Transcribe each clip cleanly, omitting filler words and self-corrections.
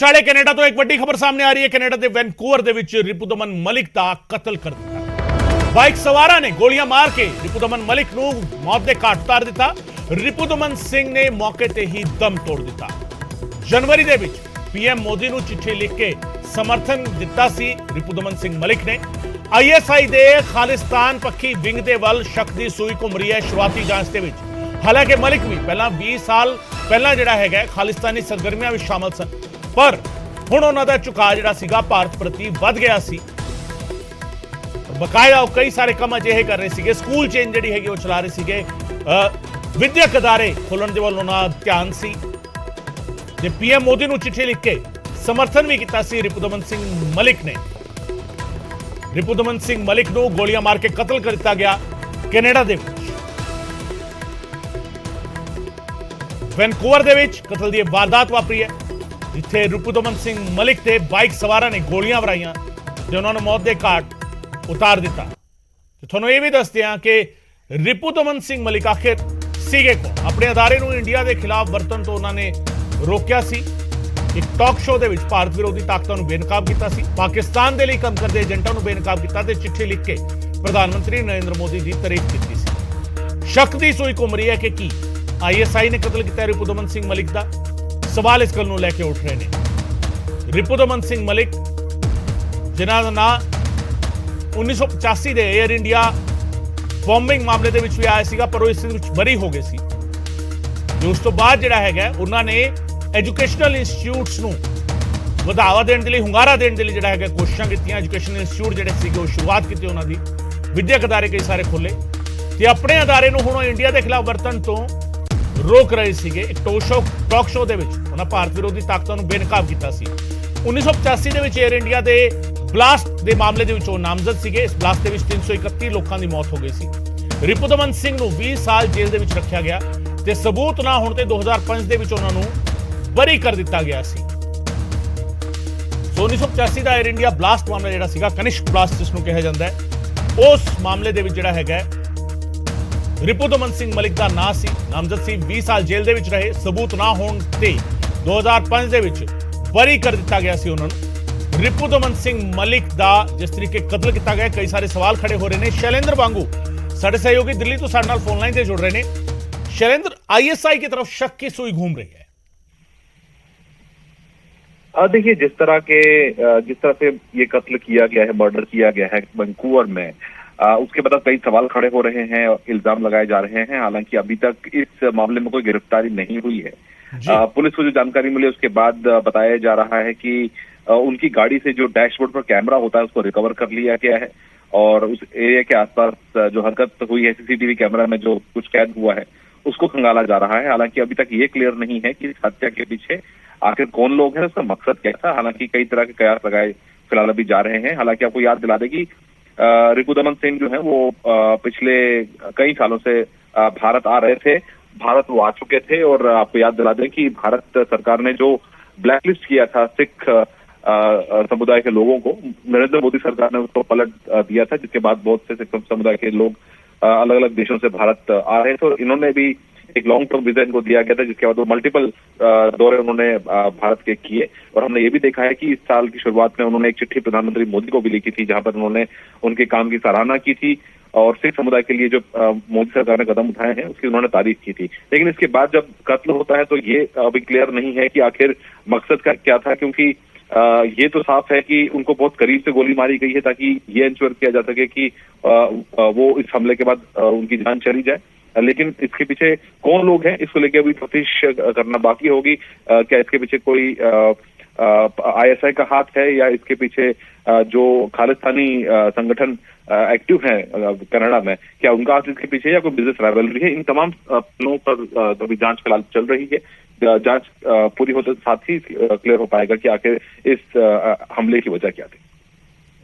ਚਾੜੇ Canada ਤੋਂ ਇੱਕ ਵੱਡੀ ਖਬਰ ਸਾਹਮਣੇ ਆ ਰਹੀ ਹੈ। ਕੈਨੇਡਾ ਦੇ ਵੈਨਕੂਵਰ ਦੇ ਵਿੱਚ ਰਿਪੁਦਮਨ ਮਲਿਕ ਦਾ ਕਤਲ ਕਰ ਦਿੱਤਾ। ਬਾਈਕ ਸਵਾਰਾਂ ਨੇ ਗੋਲੀਆਂ ਮਾਰ ਕੇ ਰਿਪੁਦਮਨ ਮਲਿਕ ਨੂੰ ਮੌਤ ਦੇ ਘਾਟ ਉਤਾਰ ਦਿੱਤਾ। ਰਿਪੁਦਮਨ ਸਿੰਘ ਨੇ ਮੌਕੇ ਤੇ ਹੀ ਦਮ ਤੋੜ ਦਿੱਤਾ। ਜਨਵਰੀ ਦੇ ਵਿੱਚ ਪੀਐਮ ਮੋਦੀ ਨੂੰ ਚਿੱਠੀ ਲਿਖ ਕੇ ਸਮਰਥਨ ਦਿੱਤਾ ਸੀ ਰਿਪੁਦਮਨ ਸਿੰਘ ਮਲਿਕ ਨੇ। ਆਈਐਸਆਈ ਦੇ ਖਾਲਿਸਤਾਨ ਪੱਖੀ ਵਿੰਗ ਦੇ ਵੱਲ ਸ਼ੱਕ ਦੀ ਸੂਈ ਘੁੰਮ ਰਹੀ ਹੈ ਸ਼ੁਰੂਆਤੀ ਜਾਂਚ ਦੇ ਵਿੱਚ। ਹਾਲਾਂਕਿ ਮਲਿਕ ਵੀ ਪਹਿਲਾਂ 20 ਸਾਲ ਪਹਿਲਾਂ ਜਿਹੜਾ ਹੈਗਾ ਖਾਲਿਸਤਾਨੀ ਸਰਗਰਮੀਆਂ ਵਿੱਚ ਸ਼ਾਮਲ ਸਨ, ਪਰ ਹੁਣ ਉਹਨਾਂ ਦਾ ਝੁਕਾਅ ਜਿਹੜਾ ਸੀਗਾ ਭਾਰਤ ਪ੍ਰਤੀ ਵੱਧ ਗਿਆ ਸੀ। ਬਕਾਇਦਾ ਕਈ ਸਾਰੇ ਕੰਮ ਅਜਿਹੇ ਕਰ ਰਹੇ ਸੀਗੇ, ਸਕੂਲ ਚੇਨ ਜਿਹੜੀ ਹੈਗੀ ਉਹ ਚਲਾ ਰਹੇ ਸੀਗੇ, ਵਿਦਿਅਕ ਅਦਾਰੇ ਖੋਲਣ ਦੇ ਵੱਲ ਉਹਨਾਂ ਦਾ ਧਿਆਨ ਸੀ। ਜੇ ਪੀਐਮ ਮੋਦੀ ਨੂੰ ਚਿੱਠੀ ਲਿਖ ਕੇ ਸਮਰਥਨ ਵੀ ਕੀਤਾ ਸੀ ਰਿਪੁਦਮਨ ਸਿੰਘ ਮਲਿਕ ਨੇ। ਰਿਪੁਦਮਨ ਸਿੰਘ ਮਲਿਕ ਨੂੰ ਗੋਲੀਆਂ ਮਾਰ ਕੇ ਕਤਲ ਕਰ ਦਿੱਤਾ ਗਿਆ ਕੈਨੇਡਾ ਦੇ ਵਿੱਚ। ਵੈਨਕੂਵਰ ਦੇ ਵਿੱਚ ਕਤਲ ਦੀ ਵਾਰਦਾਤ ਵਾਪਰੀ ਹੈ, ਜਿੱਥੇ ਰਿਪੁਦਮਨ ਸਿੰਘ ਮਲਿਕ ਤੇ ਬਾਈਕ ਸਵਾਰਾਂ ਨੇ ਗੋਲੀਆਂ ਵਰਾਈਆਂ ਤੇ ਉਹਨਾਂ ਨੂੰ ਮੌਤ ਦੇ ਘਾਟ ਉਤਾਰ ਦਿੱਤਾ। ਤੇ ਤੁਹਾਨੂੰ ਇਹ ਵੀ ਦੱਸਦੇ ਹਾਂ ਕਿ ਰਿਪੁਦਮਨ ਸਿੰਘ ਮਲਿਕ ਆਖਿਰ ਸੀਗੇ ਕੌਣ। ਆਪਣੇ ਅਦਾਰੇ ਨੂੰ ਇੰਡੀਆ ਦੇ ਖਿਲਾਫ ਵਰਤਣ ਤੋਂ ਉਹਨਾਂ ਨੇ ਰੋਕਿਆ ਸੀ। ਇੱਕ ਟਾਕ ਸ਼ੋਅ ਦੇ ਵਿੱਚ ਭਾਰਤ ਵਿਰੋਧੀ ਤਾਕਤਾਂ ਨੂੰ ਬੇਨਕਾਬ ਕੀਤਾ ਸੀ, ਪਾਕਿਸਤਾਨ ਦੇ ਲਈ ਕੰਮ ਕਰਦੇ ਏਜੰਟਾਂ ਨੂੰ ਬੇਨਕਾਬ ਕੀਤਾ ਤੇ ਚਿੱਠੀ ਲਿਖ ਕੇ ਪ੍ਰਧਾਨ ਮੰਤਰੀ ਨਰਿੰਦਰ ਮੋਦੀ ਦੀ ਤਾਰੀਫ ਕੀਤੀ ਸੀ। ਸ਼ੱਕ ਦੀ ਸੂਈ ਘੁੰਮ ਰਹੀ ਹੈ ਕਿ ਕੀ ਆਈਐਸਆਈ ਨੇ ਕਤਲ ਕੀਤਾ ਰਿਪੁਦਮਨ ਸਿੰਘ ਮਲਿਕ ਦਾ। ਸਵਾਲ ਇਸ ਗੱਲ ਨੂੰ ਲੈ ਕੇ ਉੱਠ ਰਹੇ ਨੇ। ਰਿਪੁਦਮਨ ਸਿੰਘ ਮਲਿਕ, ਜਿਨ੍ਹਾਂ ਦਾ ਨਾਂ 1985 ਦੇ 에ਅਰ ਇੰਡੀਆ ਬੰਬਿੰਗ ਮਾਮਲੇ ਦੇ ਵਿੱਚ ਵੀ ਆਇਆ ਸੀਗਾ, ਪਰ ਉਹ ਇਸ ਵਿੱਚ ਬਰੀ ਹੋ ਗਏ ਸੀ। ਉਸ ਤੋਂ ਬਾਅਦ ਜਿਹੜਾ ਹੈਗਾ ਉਹਨਾਂ ਨੇ ਐਜੂਕੇਸ਼ਨਲ ਇੰਸਟੀਚਿਊਟਸ ਨੂੰ ਵਧਾਵਾ ਦੇਣ ਦੇ ਲਈ, ਹੁੰਗਾਰਾ ਦੇਣ ਦੇ ਲਈ ਜਿਹੜਾ ਹੈਗਾ ਕੋਸ਼ਿਸ਼ਾਂ ਕੀਤੀਆਂ। ਐਜੂਕੇਸ਼ਨਲ ਇੰਸਟੀਚਿਊਟ ਜਿਹੜੇ ਸੀਗੇ ਉਹ ਸ਼ੁਰੂਆਤ ਕੀਤੀ ਉਹਨਾਂ ਦੀ, ਵਿਦਿਅਕ ਅਦਾਰੇ ਕਈ ਸਾਰੇ ਖੋਲੇ ਤੇ ਆਪਣੇ ਅਦਾਰੇ ਨੂੰ ਹੁਣ ਉਹ ਇੰਡੀਆ ਦੇ ਖਿਲਾਫ ਵਰਤਣ ਤੋਂ ਰੋਕ ਰਹੇ ਸੀਗੇ। ਇੱਕ ਟਾਕ ਸ਼ੋਅ ਦੇ ਵਿੱਚ ਉਹਨਾਂ ਭਾਰਤ ਵਿਰੋਧੀ ਤਾਕਤਾਂ ਨੂੰ ਬੇਨਕਾਬ ਕੀਤਾ ਸੀ। 1985 ਦੇ ਵਿੱਚ 에ਅਰ ਇੰਡੀਆ ਦੇ ਬਲਾਸਟ ਦੇ ਮਾਮਲੇ ਦੇ ਵਿੱਚ ਉਹ ਨਾਮਜ਼ਦ ਸੀਗੇ। ਇਸ ਬਲਾਸਟ ਦੇ ਵਿੱਚ 331 ਲੋਕਾਂ ਦੀ ਮੌਤ ਹੋ ਗਈ ਸੀ। ਰਿਪੁਦਮਨ ਸਿੰਘ ਨੂੰ 20 ਸਾਲ ਜੇਲ੍ਹ ਦੇ ਵਿੱਚ ਰੱਖਿਆ ਗਿਆ ਤੇ ਸਬੂਤ ਨਾ ਹੋਣ ਤੇ 2005 ਦੇ ਵਿੱਚ ਉਹਨਾਂ ਨੂੰ ਬਰੀ ਕਰ ਦਿੱਤਾ ਗਿਆ ਸੀ। 1985 ਦਾ 에ਅਰ ਇੰਡੀਆ ਬਲਾਸਟ ਮਾਮਲਾ ਜਿਹੜਾ ਸੀਗਾ, ਕਨਿਸ਼ਕ ਬਲਾਸਟ ਜਿਸ ਨੂੰ ਕਿਹਾ ਜਾਂਦਾ ਹੈ, ਉਸ ਮਾਮਲੇ ਦੇ ਵਿੱਚ ਜਿਹੜਾ ਹੈਗਾ ਰਿਪੁਦਮਨ ਸਿੰਘ ਮਲਿਕ ਦਾ ਨਾਂ ਸੀ, ਨਾਮਜ਼ਦ ਸੀ। 20 ਸਾਲ ਜੇਲ੍ਹ ਦੇ ਵਿੱਚ ਰਹੇ, ਸਬੂਤ ਨਾ ਹੋਣ ਤੇ 2005 ਦੇ ਵਿੱਚ ਬਰੀ ਕਰ ਦਿੱਤਾ ਗਿਆ ਸੀ ਉਹਨਾਂ ਨੂੰ। ਰਿਪੁਦਮਨ ਸਿੰਘ ਮਲਿਕ ਦਾ ਜਿਸ ਤਰੀਕੇ ਕਤਲ ਕੀਤਾ ਗਿਆ, ਕਈ ਸਾਰੇ ਸਵਾਲ ਖੜੇ ਹੋ ਰਹੇ ਨੇ। ਸ਼ੈਲੇਂਦਰ ਵਾਂਗੂ ਸਾਡੇ ਸਹਿਯੋਗੀ ਦਿੱਲੀ ਤੋਂ ਸਾਡੇ ਨਾਲ फोन लाइन से जुड़ रहे हैं। शैलेंद्र, आईएसआई की तरफ शक की सुई घूम रही है। देखिए, जिस तरह से ये कत्ल किया गया है, मर्डर किया गया है वैंकूवर में, उसके बाद कई सवाल खड़े हो रहे हैं, इल्जाम लगाए जा रहे हैं। हालांकि अभी तक इस मामले में कोई गिरफ्तारी नहीं हुई है। पुलिस को जो जानकारी मिली उसके बाद बताया जा रहा है कि उनकी गाड़ी से जो डैशबोर्ड पर कैमरा होता है उसको रिकवर कर लिया गया है और उस एरिया के आसपास जो हरकत हुई है, सीसीटीवी कैमरा में जो कुछ कैद हुआ है उसको खंगाला जा रहा है। हालांकि अभी तक ये क्लियर नहीं है कि इस हत्या के पीछे आखिर कौन लोग हैं, उसका मकसद क्या था। हालांकि कई तरह के कयास लगाए फिलहाल अभी जा रहे हैं। हालांकि आपको याद दिला दें कि रिपुदमन सिंह जो है वो पिछले कई सालों से भारत आ रहे थे, भारत वो आ चुके थे। और आपको याद दिला दें कि भारत सरकार ने जो ब्लैकलिस्ट किया था सिख समुदाय के लोगों को, नरेंद्र मोदी सरकार ने उसको पलट दिया था, जिसके बाद बहुत से सिख समुदाय के लोग अलग अलग देशों से भारत आ रहे थे। और इन्होंने भी एक लॉन्ग टर्म वीजा इनको दिया गया था, जिसके बाद वो मल्टीपल दौरे उन्होंने भारत के किए। और हमने ये भी देखा है कि इस साल की शुरुआत में उन्होंने एक चिट्ठी प्रधानमंत्री मोदी को भी लिखी थी, जहां पर उन्होंने उनके काम की सराहना की थी और सिख समुदाय के लिए जो मोदी सरकार ने कदम उठाए हैं उसकी उन्होंने तारीफ की थी। लेकिन इसके बाद जब कत्ल होता है तो ये अभी क्लियर नहीं है कि आखिर मकसद का क्या था, क्योंकि ये तो साफ है कि उनको बहुत करीब से गोली मारी गई है ताकि ये इंश्योर किया जा सके कि वो इस हमले के बाद उनकी जान चली जाए। लेकिन इसके पीछे कौन लोग हैं इसको लेकर अभी तफ्तीश करना बाकी होगी। क्या इसके पीछे कोई आईएसआई का हाथ है या इसके पीछे जो खालिस्तानी संगठन एक्टिव है कनाडा में, क्या उनका हाथ इसके पीछे या कोई बिजनेस राइवलरी है। इन तमाम पहलुओं पर अभी जांच फिलहाल चल रही है। जांच पूरी होते साथ ही क्लियर हो पाएगा कि आखिर इस हमले की वजह क्या थी।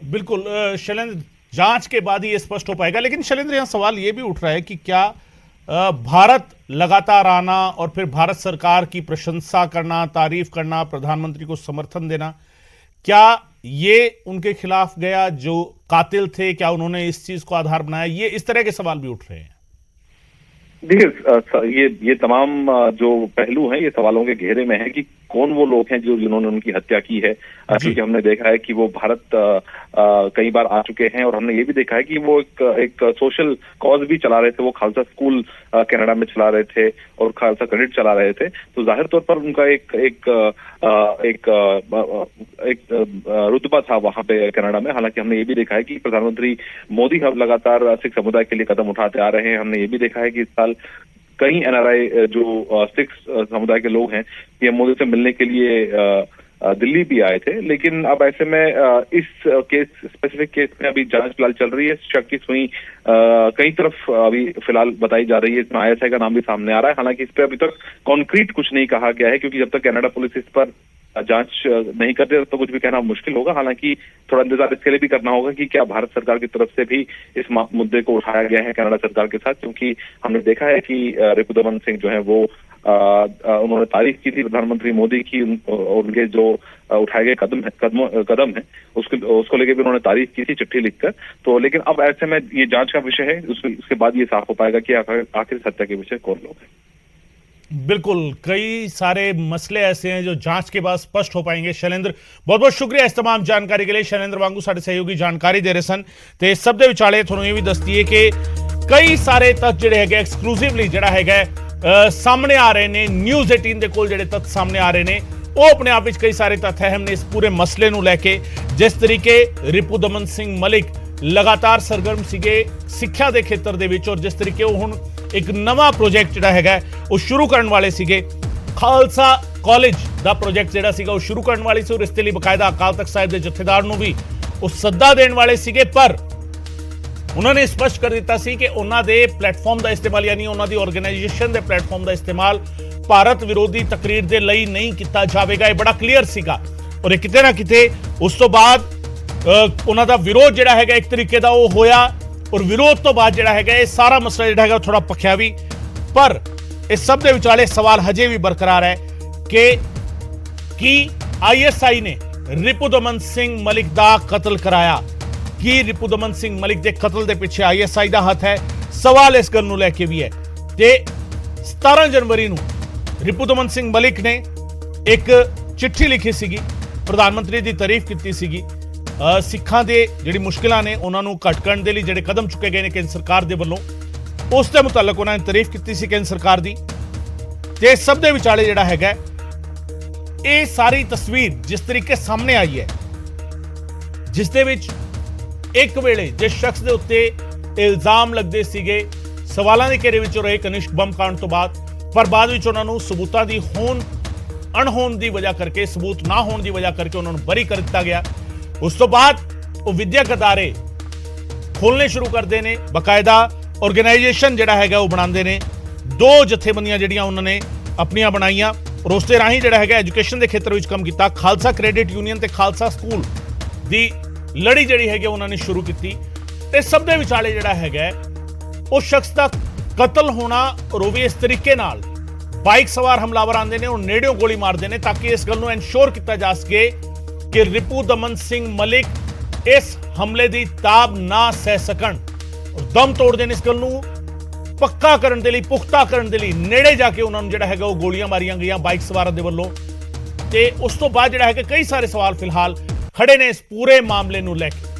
बिल्कुल शैलेंद्र, जांच के बाद ही ये स्पष्ट हो पाएगा। लेकिन शैलेंद्र, यहाँ सवाल ये भी उठ रहा है कि क्या भारत लगातार आना और फिर भारत सरकार की प्रशंसा करना, तारीफ करना, प्रधानमंत्री को समर्थन देना, क्या ये उनके खिलाफ गया? जो कातिल थे, क्या उन्होंने इस चीज को आधार बनाया? ये इस तरह के सवाल भी उठ रहे हैं। देखिए, ये तमाम जो पहलू हैं ये सवालों के घेरे में है कि कौन वो लोग हैं जो जिन्होंने उनकी हत्या की है, क्योंकि हमने देखा है कि वो भारत कई बार आ चुके हैं, और हमने ये भी देखा है कि वो एक सोशल कॉज भी चला रहे थे। वो खालसा स्कूल कनाडा में चला रहे थे और खालसा क्रेडिट चला रहे थे। तो जाहिर तौर पर उनका एक रुतबा था वहां पे कनाडा में। हालांकि हमने ये भी देखा है कि प्रधानमंत्री मोदी अब लगातार सिख समुदाय के लिए कदम उठाते आ रहे हैं। हमने ये भी देखा है कि इस साल कई एनआरआई जो सिख समुदाय के लोग हैं पीएम मोदी से मिलने के लिए दिल्ली भी आए थे। लेकिन अब ऐसे में इस स्पेसिफिक केस में अभी जांच फिलहाल चल रही है। शक की सुई कई तरफ अभी फिलहाल बताई जा रही है। इसमें आईएसआई का नाम भी सामने आ रहा है। हालांकि इस पर अभी तक कॉन्क्रीट कुछ नहीं कहा गया है, क्योंकि जब तक कनाडा पुलिस इस पर जांच नहीं करते तो कुछ भी कहना मुश्किल होगा। हालांकि थोड़ा इंतजार इसके लिए भी करना होगा कि क्या भारत सरकार की तरफ से भी इस मुद्दे को उठाया गया है कनाडा सरकार के साथ, क्योंकि हमने देखा है कि रिपुदमन सिंह जो है वो उन्होंने तारीफ की थी प्रधानमंत्री मोदी की, और उनके जो उठाए गए कदम है उसको लेके भी उन्होंने तारीफ की थी चिट्ठी लिखकर। तो लेकिन अब ऐसे में ये जांच का विषय है, उसके बाद ये साफ हो पाएगा कि आखिर हत्या के विषय कौन लोग हैं। बिल्कुल, कई सारे मसले ऐसे हैं जो जांच के बाद स्पष्ट हो पाएंगे। शैलेंद्र, बहुत बहुत शुक्रिया इस तमाम जानकारी के लिए। शैलेंद्र वांगू साडे सहयोगी जानकारी दे रहे सन। ते इस सब दे विचाले ਤੁਹਾਨੂੰ ਇਹ ਵੀ ਦੱਸਦੀ ਹੈ ਕਿ ਕਈ ਸਾਰੇ ਤੱਥ ਜਿਹੜੇ ਹੈਗੇ ਐਕਸਕਲੂਸਿਵਲੀ ਜਿਹੜਾ ਹੈਗਾ ਸਾਹਮਣੇ ਆ ਰਹੇ ਨੇ। ਨਿਊਜ਼ 18 ਦੇ ਕੋਲ ਜਿਹੜੇ ਤੱਥ ਸਾਹਮਣੇ ਆ ਰਹੇ ਨੇ ਉਹ ਆਪਣੇ ਆਪ ਵਿੱਚ ਕਈ ਸਾਰੇ ਤੱਥ ਅਹਿਮ ਨੇ ਇਸ ਪੂਰੇ ਮਸਲੇ ਨੂੰ ਲੈ ਕੇ। ਜਿਸ ਤਰੀਕੇ ਰਿਪੁਦਮਨ ਸਿੰਘ ਮਲਿਕ ਲਗਾਤਾਰ ਸਰਗਰਮ ਸੀਗੇ ਸਿੱਖਿਆ ਦੇ ਖੇਤਰ ਦੇ ਵਿੱਚ, ਔਰ ਜਿਸ ਤਰੀਕੇ ਉਹ ਹੁਣ ਇੱਕ ਨਵਾਂ ਪ੍ਰੋਜੈਕਟ ਜਿਹੜਾ ਹੈਗਾ ਉਹ ਸ਼ੁਰੂ ਕਰਨ ਵਾਲੇ ਸੀਗੇ। ਖਾਲਸਾ ਕਾਲਜ ਦਾ ਪ੍ਰੋਜੈਕਟ ਜਿਹੜਾ ਸੀਗਾ ਉਹ ਸ਼ੁਰੂ ਕਰਨ ਵਾਲੀ ਸੀ, ਔਰ ਇਸ ਦੇ ਲਈ ਬਕਾਇਦਾ ਅਕਾਲ ਤਖਤ ਸਾਹਿਬ ਦੇ ਜਥੇਦਾਰ ਨੂੰ ਵੀ ਉਹ ਸੱਦਾ ਦੇਣ ਵਾਲੇ ਸੀਗੇ। ਪਰ ਉਹਨਾਂ ਨੇ ਸਪਸ਼ਟ ਕਰ ਦਿੱਤਾ ਸੀ ਕਿ ਉਹਨਾਂ ਦੇ ਪਲੇਟਫਾਰਮ ਦਾ ਇਸਤੇਮਾਲ, ਯਾਨੀ ਉਹਨਾਂ ਦੀ ਆਰਗੇਨਾਈਜੇਸ਼ਨ ਦੇ ਪਲੇਟਫਾਰਮ ਦਾ ਇਸਤੇਮਾਲ ਭਾਰਤ ਵਿਰੋਧੀ ਤਕਰੀਰ ਦੇ ਲਈ ਨਹੀਂ ਕੀਤਾ ਜਾਵੇਗਾ। ਇਹ ਬੜਾ ਕਲੀਅਰ ਸੀਗਾ, ਔਰ ਇਹ ਕਿਤੇ ਨਾ ਕਿਤੇ ਉਸ ਤੋਂ ਬਾਅਦ ਉਹਨਾਂ ਦਾ ਵਿਰੋਧ ਜਿਹੜਾ ਹੈਗਾ ਇੱਕ ਤਰੀਕੇ ਦਾ ਉਹ ਹੋਇਆ, ਔਰ ਵਿਰੋਧ ਤੋਂ ਬਾਅਦ ਜਿਹੜਾ ਹੈਗਾ ਇਹ ਸਾਰਾ ਮਸਲਾ ਜਿਹੜਾ ਹੈਗਾ ਥੋੜਾ ਪੱਖਿਆ ਵੀ। ਪਰ ਇਸ ਸਭ ਦੇ ਵਿਚਾਲੇ ਸਵਾਲ ਹਜੇ ਵੀ ਬਰਕਰਾਰ ਹੈ ਕਿ ਕੀ ਆਈਐਸਆਈ ਨੇ ਰਿਪੁਦਮਨ ਸਿੰਘ ਮਲਿਕ ਦਾ ਕਤਲ ਕਰਾਇਆ? ਕੀ ਰਿਪੁਦਮਨ ਸਿੰਘ ਮਲਿਕ ਦੇ ਕਤਲ ਦੇ ਪਿੱਛੇ ਆਈਐਸਆਈ ਦਾ ਹੱਥ ਹੈ? ਸਵਾਲ ਇਸ ਗੱਲ ਨੂੰ ਲੈ ਕੇ ਵੀ ਹੈ। ਤੇ 17 ਜਨਵਰੀ ਨੂੰ ਰਿਪੁਦਮਨ ਸਿੰਘ ਮਲਿਕ ਨੇ ਇੱਕ ਚਿੱਠੀ ਲਿਖੀ ਸੀਗੀ, ਪ੍ਰਧਾਨ ਮੰਤਰੀ ਦੀ ਤਾਰੀਫ ਕੀਤੀ ਸੀਗੀ। ਸਿੱਖਾਂ ਦੇ ਜਿਹੜੀ ਮੁਸ਼ਕਿਲਾਂ ਨੇ ਉਹਨਾਂ ਨੂੰ ਘੱਟ ਕਰਨ ਦੇ ਲਈ ਜਿਹੜੇ ਕਦਮ ਚੁੱਕੇ ਗਏ ਨੇ ਕੇਂਦਰ ਸਰਕਾਰ ਦੇ ਵੱਲੋਂ, ਉਸ ਦੇ ਮੁਤਲਕ ਉਹਨਾਂ ਨੇ ਤਾਰੀਫ ਕੀਤੀ ਸੀ ਕੇਂਦਰ ਸਰਕਾਰ ਦੀ। ਤੇ ਸਭ ਦੇ ਵਿਚਾਲੇ ਜਿਹੜਾ ਹੈਗਾ ਇਹ ਸਾਰੀ ਤਸਵੀਰ ਜਿਸ ਤਰੀਕੇ ਸਾਹਮਣੇ ਆਈ ਹੈ, ਜਿਸ ਦੇ ਵਿੱਚ ਇੱਕ ਵੇਲੇ ਜਿਸ ਸ਼ਖਸ ਦੇ ਉੱਤੇ ਇਲਜ਼ਾਮ ਲੱਗਦੇ ਸੀਗੇ ਸਵਾਲਾਂ ਦੇ ਘੇਰੇ ਵਿੱਚ ਰਹੇ ਕਨਿਸ਼ਕ ਬੰਬ ਕਾਂਡ ਤੋਂ ਬਾਅਦ, ਪਰ ਬਾਅਦ ਵਿੱਚ ਉਹਨਾਂ ਨੂੰ ਸਬੂਤਾਂ ਦੀ ਅਣਹੋਣ ਦੀ ਵਜ੍ਹਾ ਕਰਕੇ, ਸਬੂਤ ਨਾ ਹੋਣ ਦੀ ਵਜ੍ਹਾ ਕਰਕੇ ਉਹਨਾਂ ਨੂੰ ਬਰੀ ਕਰ ਦਿੱਤਾ ਗਿਆ। ਉਸ ਤੋਂ ਬਾਅਦ ਉਹ ਵਿਦਿਅਕ ਅਦਾਰੇ ਖੋਲ੍ਹਣੇ ਸ਼ੁਰੂ ਕਰਦੇ ਨੇ, ਬਕਾਇਦਾ ਆਰਗੇਨਾਈਜੇਸ਼ਨ ਜਿਹੜਾ ਹੈਗਾ ਉਹ ਬਣਾਉਂਦੇ ਨੇ। 2 ਜਥੇਬੰਦੀਆਂ ਜਿਹੜੀਆਂ ਉਹਨਾਂ ਨੇ ਆਪਣੀਆਂ ਬਣਾਈਆਂ, ਔਰ ਉਸ ਦੇ ਰਾਹੀਂ ਜਿਹੜਾ ਹੈਗਾ ਐਜੂਕੇਸ਼ਨ ਦੇ ਖੇਤਰ ਵਿੱਚ ਕੰਮ ਕੀਤਾ। ਖਾਲਸਾ ਕ੍ਰੈਡਿਟ ਯੂਨੀਅਨ ਤੇ ਖਾਲਸਾ ਸਕੂਲ ਦੀ ਲੜੀ ਜਿਹੜੀ ਹੈਗੀ ਉਹਨਾਂ ਨੇ ਸ਼ੁਰੂ ਕੀਤੀ। ਤੇ ਸਭ ਦੇ ਵਿਚਾਲੇ ਜਿਹੜਾ ਹੈਗਾ ਉਹ ਸ਼ਖਸ ਦਾ ਕਤਲ ਹੋਣਾ, ਔਰ ਉਹ ਵੀ ਇਸ ਤਰੀਕੇ ਨਾਲ ਬਾਈਕ ਸਵਾਰ ਹਮਲਾਵਰ ਆਉਂਦੇ ਨੇ, ਉਹ ਨੇੜਿਓਂ ਗੋਲੀ ਮਾਰਦੇ ਨੇ ਤਾਂ ਕਿ ਇਸ ਗੱਲ ਨੂੰ ਇਨਸ਼ੋਰ ਕੀਤਾ ਜਾ ਸਕੇ ਕਿ ਰਿਪੁਦਮਨ ਸਿੰਘ ਮਲਿਕ ਇਸ ਹਮਲੇ ਦੀ ਤਾਬ ਨਾ ਸਹਿ ਸਕਣ, ਔਰ ਦਮ ਤੋੜਦੇ ਨੇ ਇਸ ਗੱਲ ਨੂੰ ਪੱਕਾ ਕਰਨ ਦੇ ਲਈ, ਪੁਖਤਾ ਕਰਨ ਦੇ ਲਈ ਨੇੜੇ ਜਾ ਕੇ ਉਹਨਾਂ ਨੂੰ ਜਿਹੜਾ ਹੈਗਾ ਉਹ ਗੋਲੀਆਂ ਮਾਰੀਆਂ ਗਈਆਂ ਬਾਈਕ ਸਵਾਰਾਂ ਦੇ ਵੱਲੋਂ। ਤੇ ਉਸ ਤੋਂ ਬਾਅਦ ਜਿਹੜਾ ਹੈਗਾ ਕਈ ਸਾਰੇ ਸਵਾਲ ਫਿਲਹਾਲ ਖੜੇ ਨੇ ਇਸ ਪੂਰੇ ਮਾਮਲੇ ਨੂੰ ਲੈ ਕੇ।